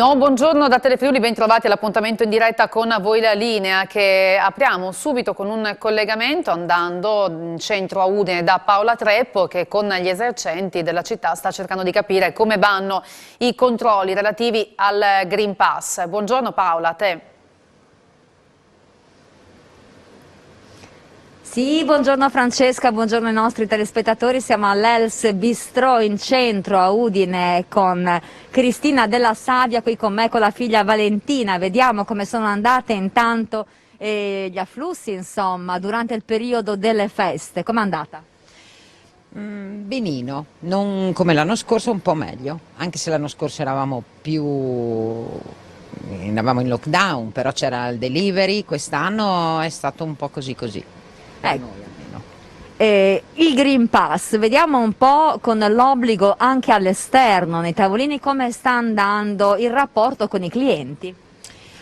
nuovo buongiorno da Telefriuli, ben trovati all'appuntamento in diretta con Voi la Linea, che apriamo subito con un collegamento andando in centro a Udine da Paola Treppo, che con gli esercenti della città sta cercando di capire come vanno i controlli relativi al Green Pass. Buongiorno Paola, a te. Sì, buongiorno Francesca, buongiorno ai nostri telespettatori. Siamo all'Els Bistrò in centro a Udine con Cristina Della Savia, qui con me con la figlia Valentina. Vediamo come sono andate intanto gli afflussi, insomma, durante il periodo delle feste. Com'è andata? Benino, non come l'anno scorso, un po' meglio, anche se l'anno scorso eravamo in lockdown, però c'era il delivery, quest'anno è stato un po' così così. Per Ecco. noi almeno. Il Green Pass, vediamo un po' con l'obbligo anche all'esterno, nei tavolini, come sta andando il rapporto con i clienti.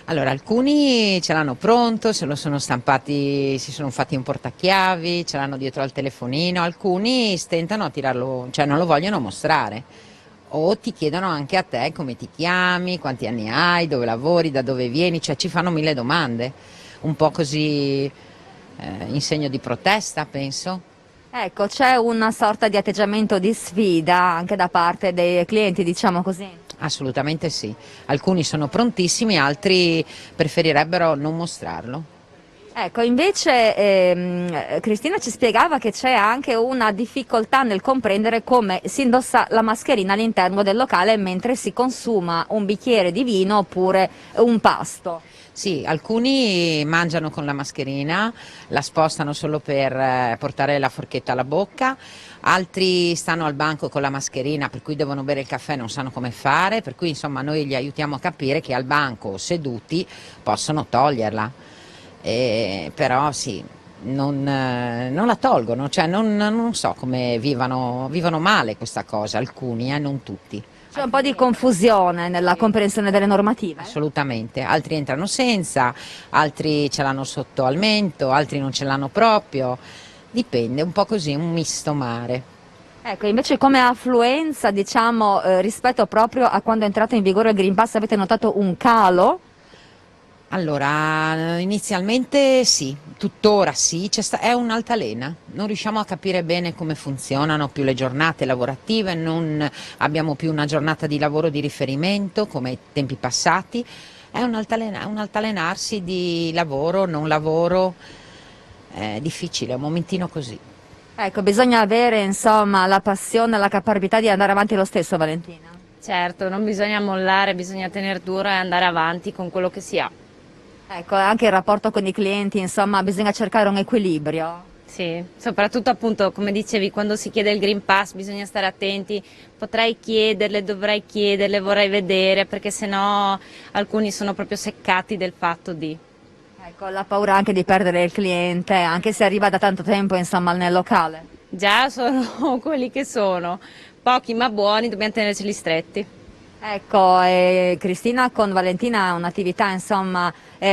Allora, alcuni ce l'hanno pronto, se lo sono stampati, si sono fatti un portachiavi, ce l'hanno dietro al telefonino, alcuni stentano a tirarlo, cioè non lo vogliono mostrare. O ti chiedono anche a te come ti chiami, quanti anni hai, dove lavori, da dove vieni, cioè ci fanno mille domande, un po' così in segno di protesta, penso. Ecco, c'è una sorta di atteggiamento di sfida anche da parte dei clienti, diciamo così. Assolutamente sì. Alcuni sono prontissimi, altri preferirebbero non mostrarlo. Ecco, invece Cristina ci spiegava che c'è anche una difficoltà nel comprendere come si indossa la mascherina all'interno del locale mentre si consuma un bicchiere di vino oppure un pasto. Sì, alcuni mangiano con la mascherina, la spostano solo per portare la forchetta alla bocca, altri stanno al banco con la mascherina per cui devono bere il caffè e non sanno come fare, per cui insomma noi li aiutiamo a capire che al banco seduti possono toglierla. Però sì, non la tolgono, cioè non so come vivono male questa cosa, alcuni, non tutti. C'è un po' di confusione nella comprensione delle normative. Assolutamente, altri entrano senza, altri ce l'hanno sotto al mento, altri non ce l'hanno proprio, dipende, un po' così, un misto mare. Ecco, invece come affluenza, diciamo, rispetto proprio a quando è entrato in vigore il Green Pass, avete notato un calo? Allora, inizialmente sì, tuttora sì, è un'altalena, non riusciamo a capire bene come funzionano più le giornate lavorative, non abbiamo più una giornata di lavoro di riferimento come ai tempi passati, è un altalenarsi di lavoro, non lavoro, è difficile, è un momentino così. Ecco, bisogna avere, insomma, la passione, la caparbietà di andare avanti lo stesso, Valentina. Certo, non bisogna mollare, bisogna tenere duro e andare avanti con quello che si ha. Ecco, anche il rapporto con i clienti, insomma, bisogna cercare un equilibrio. Sì, soprattutto appunto, come dicevi, quando si chiede il Green Pass bisogna stare attenti, potrei chiederle, dovrei chiederle, vorrei vedere, perché sennò alcuni sono proprio seccati del fatto di... Ecco, la paura anche di perdere il cliente, anche se arriva da tanto tempo, insomma, nel locale. Già sono quelli che sono, pochi ma buoni, dobbiamo tenerceli stretti. Ecco, Cristina con Valentina ha un'attività, insomma,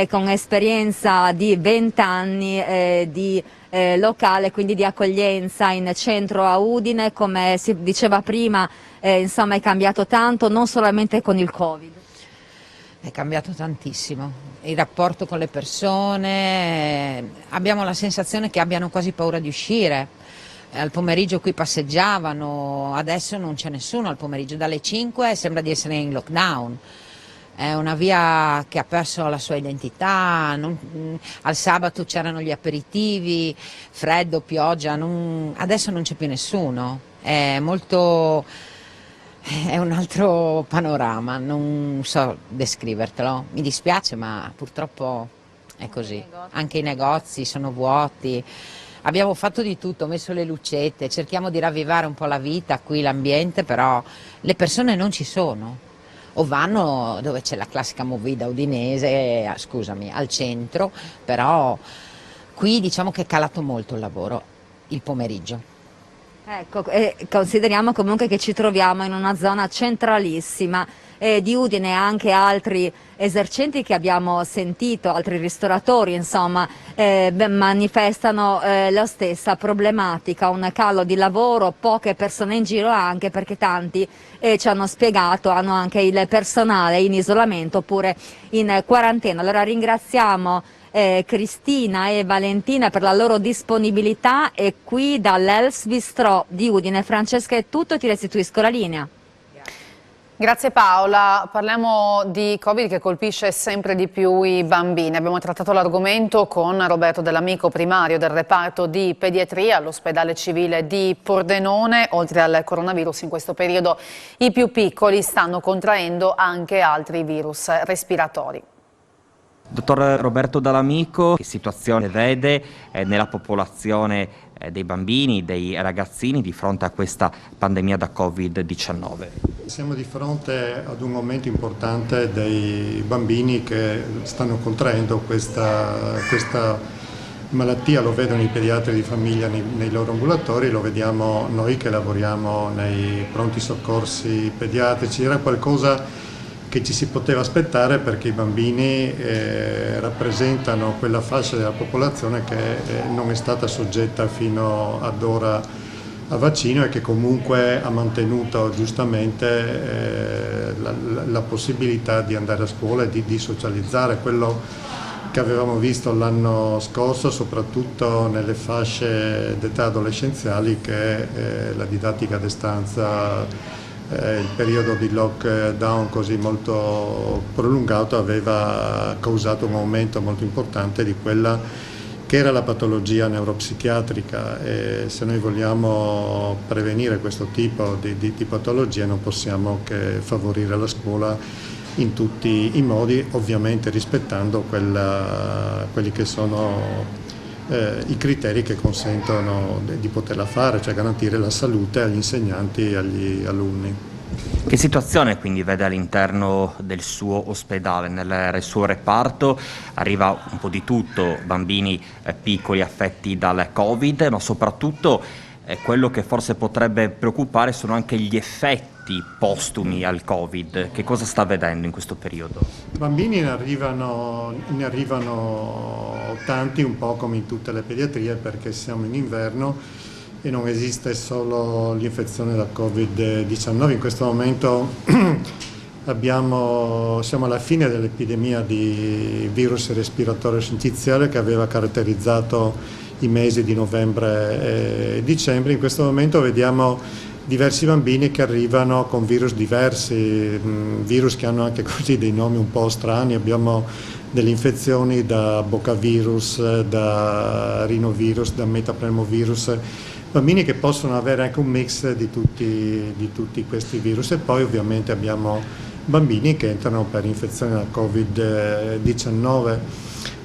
con esperienza di 20 anni di locale, quindi di accoglienza in centro a Udine, come si diceva prima, insomma è cambiato tanto, non solamente con il Covid. È cambiato tantissimo, il rapporto con le persone, abbiamo la sensazione che abbiano quasi paura di uscire. Al pomeriggio qui passeggiavano, adesso non c'è nessuno al pomeriggio, dalle 5 sembra di essere in lockdown. È una via che ha perso la sua identità, al sabato c'erano gli aperitivi, freddo, pioggia, adesso non c'è più nessuno, è un altro panorama, non so descrivertelo, mi dispiace ma purtroppo è così, anche i negozi sono vuoti. Abbiamo fatto di tutto, ho messo le lucette, cerchiamo di ravvivare un po' la vita qui, l'ambiente, però le persone non ci sono. O vanno dove c'è la classica movida udinese, scusami, al centro, però qui diciamo che è calato molto il lavoro, il pomeriggio. Ecco, consideriamo comunque che ci troviamo in una zona centralissima di Udine, anche altri esercenti che abbiamo sentito, altri ristoratori insomma, manifestano la stessa problematica, un calo di lavoro, poche persone in giro, anche perché tanti ci hanno spiegato hanno anche il personale in isolamento oppure in quarantena. Allora ringraziamo Cristina e Valentina per la loro disponibilità, e qui dall'Els Bistrò di Udine Francesca è tutto, ti restituisco la linea. Grazie Paola, parliamo di Covid che colpisce sempre di più i bambini. Abbiamo trattato l'argomento con Roberto Dell'Amico, primario del reparto di pediatria all'ospedale civile di Pordenone. Oltre al coronavirus, in questo periodo i più piccoli stanno contraendo anche altri virus respiratori. Dottor Roberto Dall'Amico, che situazione vede nella popolazione dei bambini, dei ragazzini di fronte a questa pandemia da Covid-19? Siamo di fronte ad un aumento importante dei bambini che stanno contraendo questa malattia, lo vedono i pediatri di famiglia nei loro ambulatori, lo vediamo noi che lavoriamo nei pronti soccorsi pediatrici. Era qualcosa che ci si poteva aspettare perché i bambini rappresentano quella fascia della popolazione che non è stata soggetta fino ad ora a vaccino e che comunque ha mantenuto giustamente la possibilità di andare a scuola e di socializzare. Quello che avevamo visto l'anno scorso, soprattutto nelle fasce d'età adolescenziali, che la didattica a distanza, il periodo di lockdown così molto prolungato aveva causato un aumento molto importante di quella che era la patologia neuropsichiatrica, e se noi vogliamo prevenire questo tipo di patologia non possiamo che favorire la scuola in tutti i modi, ovviamente rispettando quelli che sono i criteri che consentono di poterla fare, cioè garantire la salute agli insegnanti e agli alunni. Che situazione quindi vede all'interno del suo ospedale, nel suo reparto? Arriva un po' di tutto, bambini piccoli affetti dal Covid, ma soprattutto quello che forse potrebbe preoccupare sono anche gli effetti postumi al Covid. Che cosa sta vedendo in questo periodo? Bambini ne arrivano tanti, un po' come in tutte le pediatrie, perché siamo in inverno e non esiste solo l'infezione da Covid-19. In questo momento siamo alla fine dell'epidemia di virus respiratorio syncytiale che aveva caratterizzato i mesi di novembre e dicembre. In questo momento vediamo diversi bambini che arrivano con virus diversi, virus che hanno anche così dei nomi un po' strani. Abbiamo delle infezioni da bocavirus, da rinovirus, da metapneumovirus, bambini che possono avere anche un mix di tutti questi virus, e poi ovviamente abbiamo bambini che entrano per infezione da Covid-19.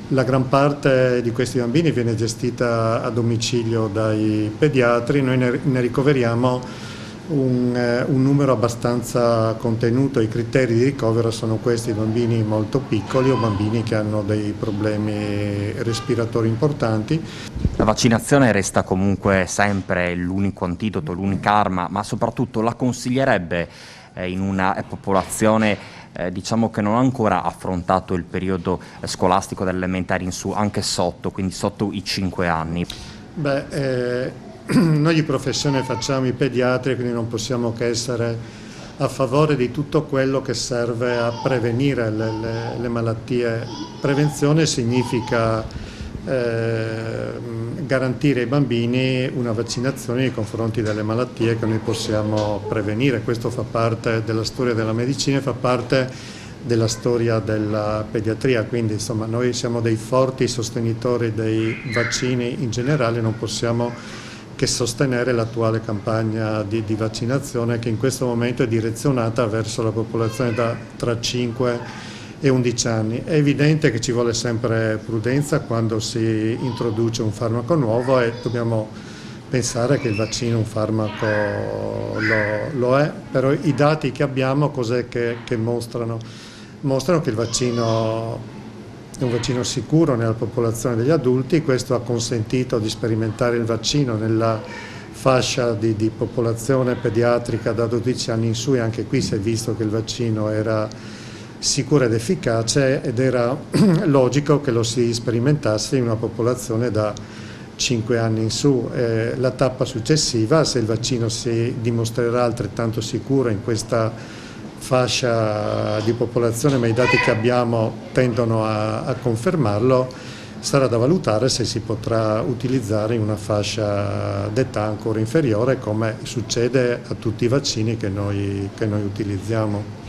La gran parte di questi bambini viene gestita a domicilio dai pediatri, noi ne ricoveriamo un numero abbastanza contenuto. I criteri di ricovero sono questi: bambini molto piccoli o bambini che hanno dei problemi respiratori importanti. La vaccinazione resta comunque sempre l'unico antidoto, l'unica arma, ma soprattutto la consiglierebbe in una popolazione diciamo che non ha ancora affrontato il periodo scolastico delle elementari in su, anche sotto, quindi sotto i 5 anni? Noi di professione facciamo i pediatri, quindi non possiamo che essere a favore di tutto quello che serve a prevenire le malattie. Prevenzione significa garantire ai bambini una vaccinazione nei confronti delle malattie che noi possiamo prevenire. Questo fa parte della storia della medicina e fa parte della storia della pediatria, quindi insomma noi siamo dei forti sostenitori dei vaccini in generale, non possiamo che sostenere l'attuale campagna di vaccinazione, che in questo momento è direzionata verso la popolazione tra 5 e 11 anni. È evidente che ci vuole sempre prudenza quando si introduce un farmaco nuovo, e dobbiamo pensare che il vaccino un farmaco lo è, però i dati che abbiamo cos'è che mostrano? Mostrano che il vaccino è un vaccino sicuro nella popolazione degli adulti. Questo ha consentito di sperimentare il vaccino nella fascia di popolazione pediatrica da 12 anni in su, e anche qui si è visto che il vaccino era sicuro ed efficace ed era logico che lo si sperimentasse in una popolazione da 5 anni in su. La tappa successiva, se il vaccino si dimostrerà altrettanto sicuro in questa fascia di popolazione, ma i dati che abbiamo tendono a confermarlo, sarà da valutare se si potrà utilizzare in una fascia d'età ancora inferiore, come succede a tutti i vaccini che noi utilizziamo.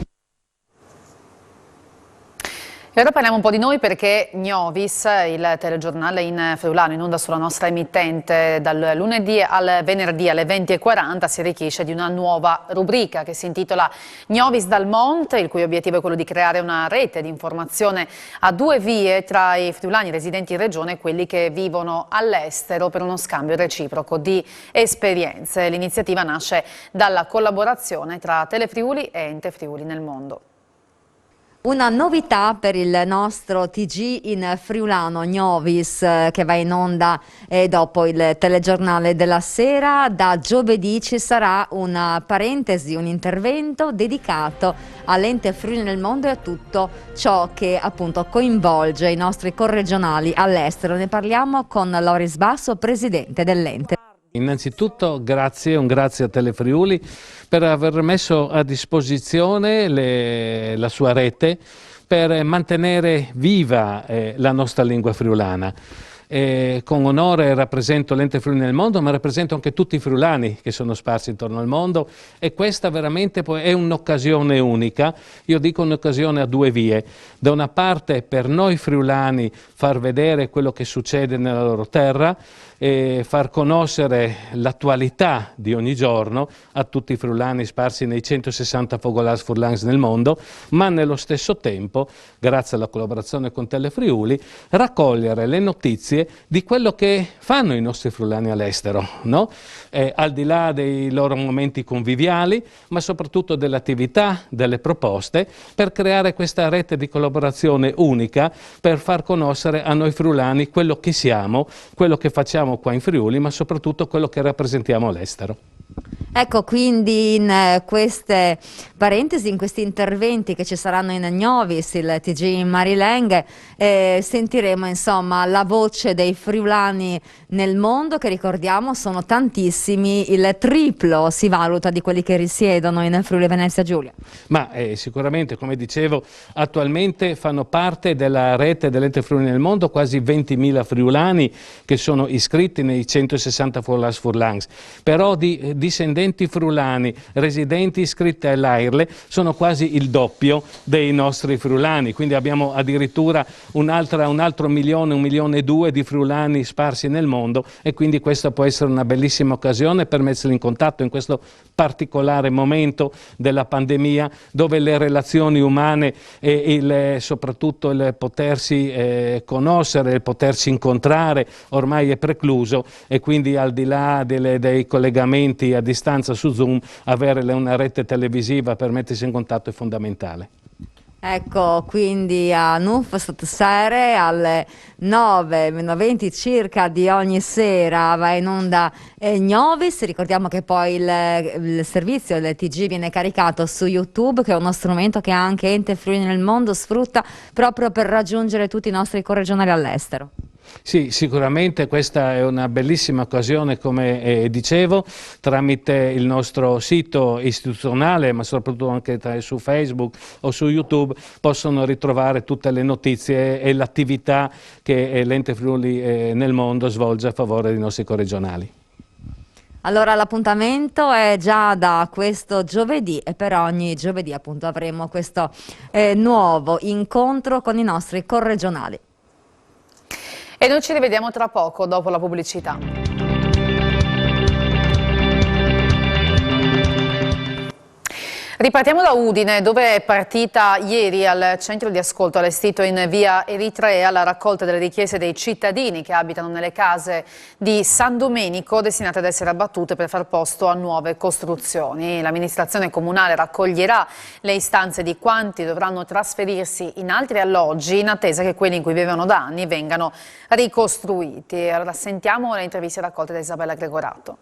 E ora parliamo un po' di noi, perché Gnovis, il telegiornale in friulano in onda sulla nostra emittente dal lunedì al venerdì alle 20:40, si arricchisce di una nuova rubrica che si intitola Gnovis dal Monte, il cui obiettivo è quello di creare una rete di informazione a due vie tra i friulani residenti in regione e quelli che vivono all'estero, per uno scambio reciproco di esperienze. L'iniziativa nasce dalla collaborazione tra Telefriuli e Ente Friuli nel mondo. Una novità per il nostro TG in friulano, Gnovis, che va in onda dopo il telegiornale della sera. Da giovedì ci sarà una parentesi, un intervento dedicato all'Ente Friuli nel mondo e a tutto ciò che appunto coinvolge i nostri corregionali all'estero. Ne parliamo con Loris Basso, presidente dell'Ente. Innanzitutto un grazie a Telefriuli per aver messo a disposizione la sua rete per mantenere viva la nostra lingua friulana. Con onore rappresento l'Ente Friuli nel mondo, ma rappresento anche tutti i friulani che sono sparsi intorno al mondo, e questa veramente è un'occasione unica. Io dico un'occasione a due vie: da una parte per noi friulani far vedere quello che succede nella loro terra e far conoscere l'attualità di ogni giorno a tutti i friulani sparsi nei 160 fogolars furlans nel mondo, ma nello stesso tempo, grazie alla collaborazione con Telefriuli, raccogliere le notizie di quello che fanno i nostri friulani all'estero, no? Al di là dei loro momenti conviviali, ma soprattutto delle attività, delle proposte, per creare questa rete di collaborazione unica, per far conoscere a noi friulani quello che siamo, quello che facciamo qua in Friuli, ma soprattutto quello che rappresentiamo all'estero. Ecco, quindi in queste parentesi, in questi interventi che ci saranno in Gnovis, il TG in Marilenghe, sentiremo insomma la voce dei friulani nel mondo, che ricordiamo sono tantissimi, il triplo si valuta di quelli che risiedono in Friuli Venezia Giulia. Ma sicuramente, come dicevo, attualmente fanno parte della rete dell'Ente Friuli nel mondo quasi 20.000 friulani che sono iscritti nei 160 fogolars furlans, però di discendenti friulani residenti iscritti all'AIRLE sono quasi il doppio dei nostri friulani, quindi abbiamo addirittura un altro milione, 1,2 milioni di friulani sparsi nel mondo, e quindi questa può essere una bellissima occasione per metterli in contatto in questo particolare momento della pandemia, dove le relazioni umane e soprattutto il potersi conoscere, il potersi incontrare ormai è precluso, e quindi al di là dei collegamenti a distanza su Zoom, avere una rete televisiva per mettersi in contatto è fondamentale. Ecco, quindi a NUF stasera alle 9:20 circa di ogni sera va in onda Gnovis. Ricordiamo che poi il servizio del TG viene caricato su YouTube, che è uno strumento che anche Ente Friuli nel mondo sfrutta proprio per raggiungere tutti i nostri corregionali all'estero. Sì, sicuramente questa è una bellissima occasione, come dicevo, tramite il nostro sito istituzionale, ma soprattutto anche su Facebook o su YouTube, possono ritrovare tutte le notizie e l'attività che l'Ente Friuli nel mondo svolge a favore dei nostri corregionali. Allora l'appuntamento è già da questo giovedì, e per ogni giovedì appunto avremo questo nuovo incontro con i nostri corregionali. E noi ci rivediamo tra poco, dopo la pubblicità. Ripartiamo da Udine, dove è partita ieri al centro di ascolto allestito in via Eritrea la raccolta delle richieste dei cittadini che abitano nelle case di San Domenico destinate ad essere abbattute per far posto a nuove costruzioni. L'amministrazione comunale raccoglierà le istanze di quanti dovranno trasferirsi in altri alloggi in attesa che quelli in cui vivono da anni vengano ricostruiti. Allora sentiamo le interviste raccolte da Isabella Gregorato.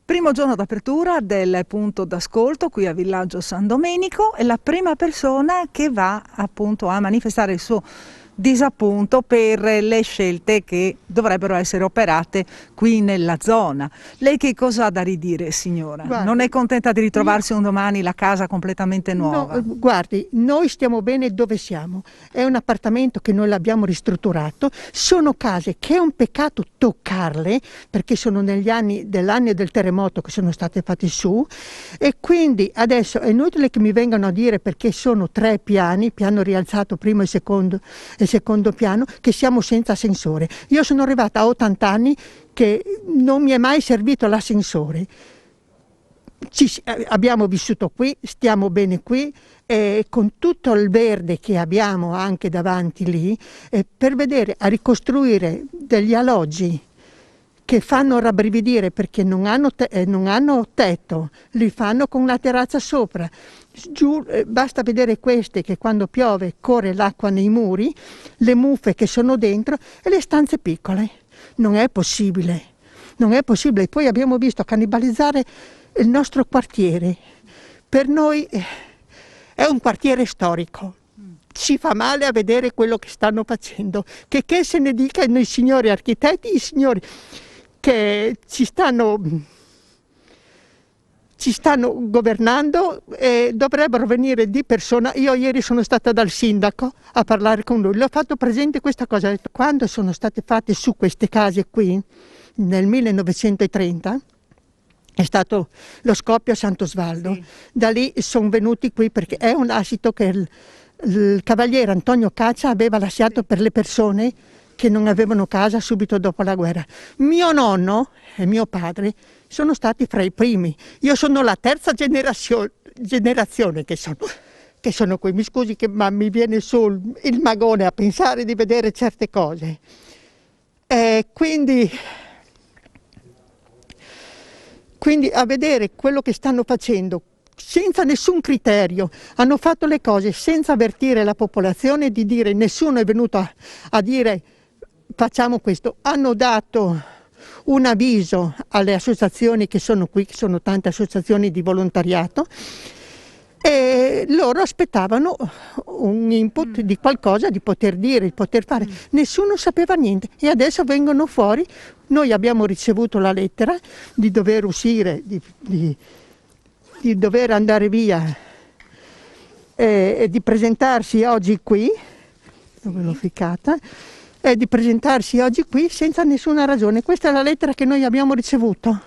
Primo giorno d'apertura del punto d'ascolto qui a Villaggio San Domenico, e la prima persona che va appunto a manifestare il suo disappunto per le scelte che dovrebbero essere operate qui nella zona. Lei che cosa ha da ridire, signora? Guardi, non è contenta di ritrovarsi un domani la casa completamente nuova? No, guardi, noi stiamo bene dove siamo, è un appartamento che noi l'abbiamo ristrutturato, sono case che è un peccato toccarle perché sono negli anni del terremoto che sono state fatte su, e quindi adesso è inutile che mi vengano a dire, perché sono 3 piani, piano rialzato primo e secondo piano, che siamo senza ascensore. Io sono arrivata a 80 anni che non mi è mai servito l'ascensore. Abbiamo vissuto qui, stiamo bene qui, con tutto il verde che abbiamo anche davanti lì, per vedere a ricostruire degli alloggi che fanno rabbrividire perché non hanno tetto, li fanno con una terrazza sopra. Giù, basta vedere queste che quando piove corre l'acqua nei muri, le muffe che sono dentro e le stanze piccole. Non è possibile, non è possibile. Poi abbiamo visto cannibalizzare il nostro quartiere. Per noi è un quartiere storico. Ci fa male a vedere quello che stanno facendo. Che se ne dica i signori architetti, i signori che ci stanno governando, e dovrebbero venire di persona. Io ieri sono stata dal sindaco a parlare con lui, le ho fatto presente questa cosa. Ho detto, quando sono state fatte su queste case qui nel 1930 è stato lo scoppio a Sant'Osvaldo, sì. Da lì sono venuti qui perché è un lascito che il cavaliere Antonio Caccia aveva lasciato per le persone che non avevano casa subito dopo la guerra. Mio nonno e mio padre sono stati fra i primi. Io sono la terza generazione che sono qui. Mi scusi ma mi viene sul il magone a pensare di vedere certe cose. Quindi a vedere quello che stanno facendo senza nessun criterio, hanno fatto le cose senza avvertire la popolazione, di dire, nessuno è venuto a dire facciamo questo. Hanno dato un avviso alle associazioni che sono qui, che sono tante associazioni di volontariato, e loro aspettavano un input di qualcosa, di poter dire, di poter fare. Nessuno sapeva niente e adesso vengono fuori. Noi abbiamo ricevuto la lettera di dover uscire, di dover andare via e di presentarsi oggi qui, dove l'ho ficcata, e di presentarsi oggi qui senza nessuna ragione. Questa è la lettera che noi abbiamo ricevuto.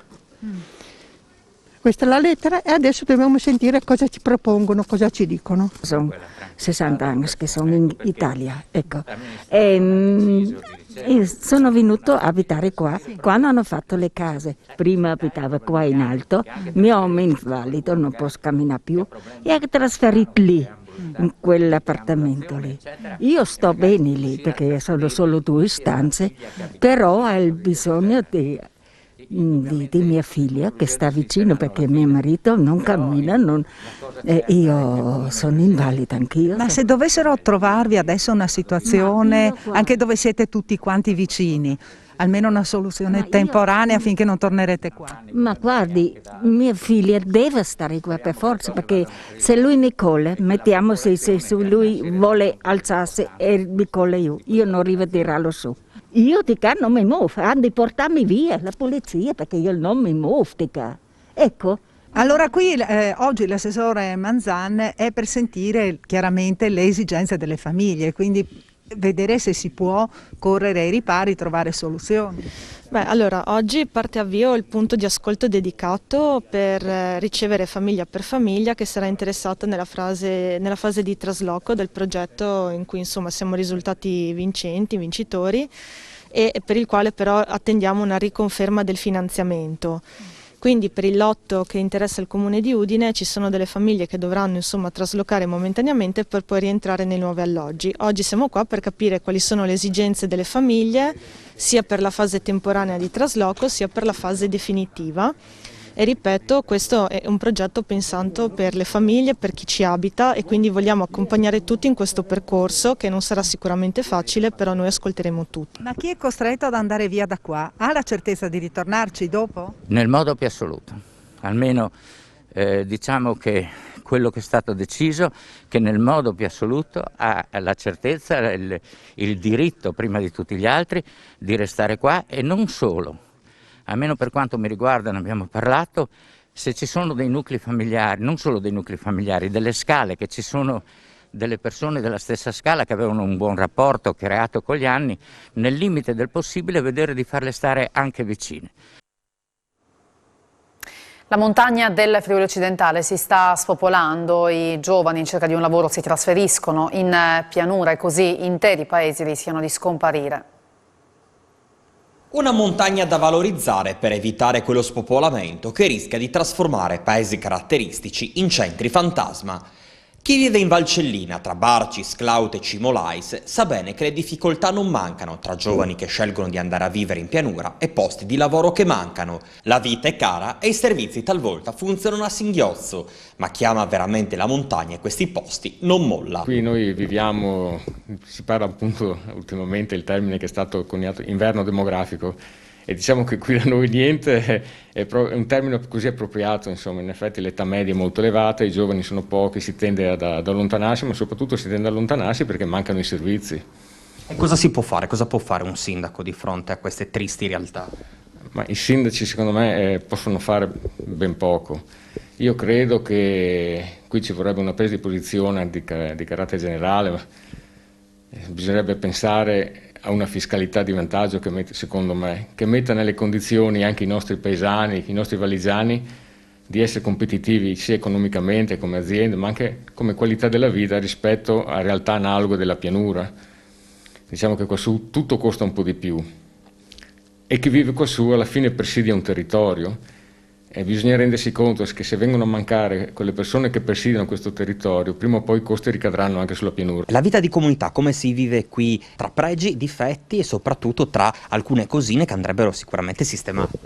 Questa è la lettera e adesso dobbiamo sentire cosa ci propongono, cosa ci dicono. Sono 60 anni che sono in Italia, ecco. E sono venuto a abitare qua quando hanno fatto le case. Prima abitava qua in alto, mio uomo invalido, non può camminare più, e ha trasferito lì, in quell'appartamento lì. Io sto bene lì perché sono solo 2 stanze, però ha il bisogno di mia figlia che sta vicino perché mio marito non cammina, io sono invalida anch'io. Ma se dovessero trovarvi adesso una situazione anche dove siete tutti quanti vicini, almeno una soluzione temporanea finché non tornerete qua? Ma guardi, mia figlia deve stare qua per forza, perché se lui mi colla, mettiamo se lui vuole alzarsi e mi colla io non arrivo a tirarlo su. Io di qua non mi muovo, hanno di portarmi via la polizia perché io non mi muovo di qua. Ecco. Allora qui oggi l'assessore Manzan è per sentire chiaramente le esigenze delle famiglie, quindi vedere se si può correre ai ripari, trovare soluzioni. Beh, allora oggi parte avvio il punto di ascolto dedicato per ricevere famiglia per famiglia che sarà interessata nella fase di trasloco del progetto, in cui insomma siamo risultati vincitori, e per il quale però attendiamo una riconferma del finanziamento. Quindi per il lotto che interessa il Comune di Udine ci sono delle famiglie che dovranno insomma traslocare momentaneamente per poi rientrare nei nuovi alloggi. Oggi siamo qua per capire quali sono le esigenze delle famiglie, sia per la fase temporanea di trasloco sia per la fase definitiva, e ripeto, questo è un progetto pensato per le famiglie, per chi ci abita e quindi vogliamo accompagnare tutti in questo percorso che non sarà sicuramente facile, però noi ascolteremo tutti. Ma chi è costretto ad andare via da qua ha la certezza di ritornarci dopo? Nel modo più assoluto, almeno diciamo che quello che è stato deciso, che nel modo più assoluto ha la certezza, il diritto prima di tutti gli altri di restare qua, e non solo, almeno per quanto mi riguarda, ne abbiamo parlato, se ci sono dei nuclei familiari, non solo dei nuclei familiari, delle scale, che ci sono delle persone della stessa scala che avevano un buon rapporto creato con gli anni, nel limite del possibile vedere di farle stare anche vicine. La montagna del Friuli Occidentale si sta spopolando, i giovani in cerca di un lavoro si trasferiscono in pianura e così interi paesi rischiano di scomparire. Una montagna da valorizzare per evitare quello spopolamento che rischia di trasformare paesi caratteristici in centri fantasma. Chi vive in Valcellina, tra Barci, Sclaut e Cimolais, sa bene che le difficoltà non mancano tra giovani che scelgono di andare a vivere in pianura e posti di lavoro che mancano. La vita è cara e i servizi talvolta funzionano a singhiozzo, ma chi ama veramente la montagna e questi posti non molla. Qui noi viviamo, si parla appunto ultimamente il termine che è stato coniato, inverno demografico. E diciamo che qui da noi niente è un termine così appropriato, insomma, in effetti l'età media è molto elevata, i giovani sono pochi, si tende ad allontanarsi, ma soprattutto si tende ad allontanarsi perché mancano i servizi. E cosa si può fare? Cosa può fare un sindaco di fronte a queste tristi realtà? Ma i sindaci secondo me possono fare ben poco. Io credo che qui ci vorrebbe una presa di posizione di carattere generale, ma bisognerebbe pensare a una fiscalità di vantaggio che secondo me, che metta nelle condizioni anche i nostri paesani, i nostri valligiani di essere competitivi sia economicamente come aziende, ma anche come qualità della vita rispetto a realtà analoghe della pianura. Diciamo che quassù tutto costa un po' di più e chi vive quassù alla fine presidia un territorio. E bisogna rendersi conto che se vengono a mancare quelle persone che presidiano questo territorio, prima o poi i costi ricadranno anche sulla pianura. La vita di comunità, come si vive qui tra pregi, difetti e soprattutto tra alcune cosine che andrebbero sicuramente sistemate?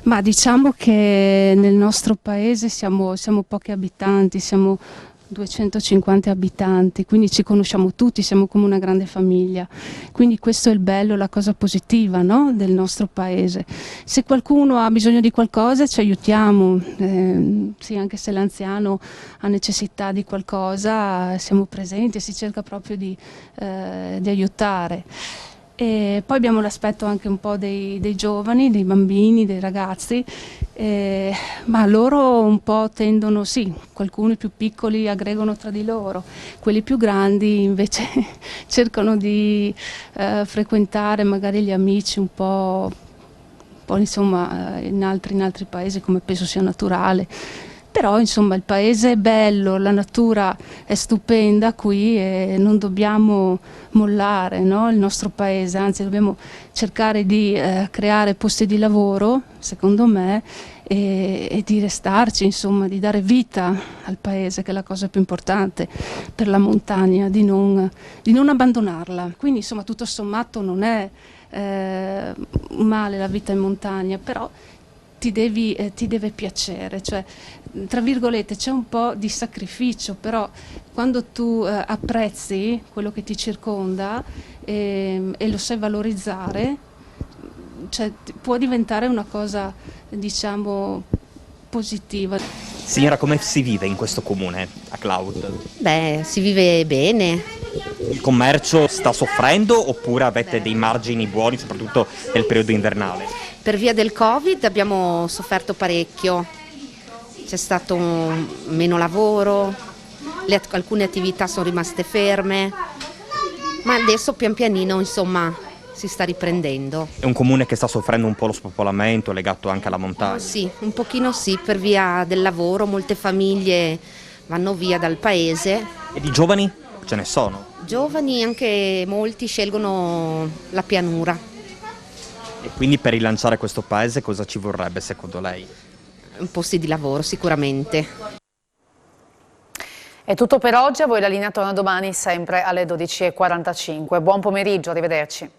Ma diciamo che nel nostro paese siamo pochi abitanti, siamo 250 abitanti, quindi ci conosciamo tutti, siamo come una grande famiglia, quindi questo è il bello, la cosa positiva, no? Del nostro paese. Se qualcuno ha bisogno di qualcosa ci aiutiamo, sì, anche se l'anziano ha necessità di qualcosa siamo presenti, si cerca proprio di aiutare. E poi abbiamo l'aspetto anche un po' dei giovani, dei bambini, dei ragazzi, ma loro un po' tendono, sì, alcuni più piccoli aggregano tra di loro, quelli più grandi invece cercano di frequentare magari gli amici un po' insomma in altri paesi, come penso sia naturale. Però insomma il paese è bello, la natura è stupenda qui e non dobbiamo mollare, no? Il nostro paese, anzi dobbiamo cercare di creare posti di lavoro, secondo me, e di restarci, insomma, di dare vita al paese, che è la cosa più importante per la montagna, di non abbandonarla. Quindi insomma tutto sommato non è male la vita in montagna, però ti deve piacere, cioè tra virgolette c'è un po' di sacrificio, però quando tu apprezzi quello che ti circonda e lo sai valorizzare, cioè, può diventare una cosa, diciamo, positiva. Signora, come si vive in questo comune, a Cloud? Beh, si vive bene. Il commercio sta soffrendo oppure avete dei margini buoni, soprattutto nel periodo invernale? Per via del Covid abbiamo sofferto parecchio, c'è stato meno lavoro, alcune attività sono rimaste ferme, ma adesso pian pianino insomma si sta riprendendo. È un comune che sta soffrendo un po' lo spopolamento legato anche alla montagna? Sì, un pochino sì, per via del lavoro, molte famiglie vanno via dal paese. E di giovani? Ce ne sono? Giovani anche molti scelgono la pianura. E quindi per rilanciare questo paese cosa ci vorrebbe secondo lei? Posti di lavoro sicuramente. È tutto per oggi, a voi la linea torna domani sempre alle 12:45. Buon pomeriggio, arrivederci.